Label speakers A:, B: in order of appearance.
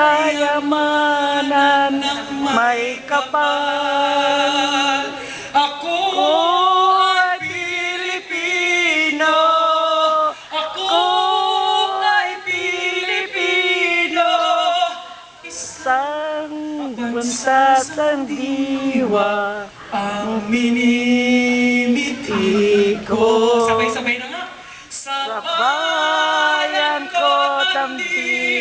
A: kayamanan may kapal.
B: Ako
A: Ay Pilipino,
B: Ako ay Pilipino.
A: isang bansa sandiwa
B: Ang minimiti ko. Sabay-sabay na nga. Sa
A: sa bayan ko tampi.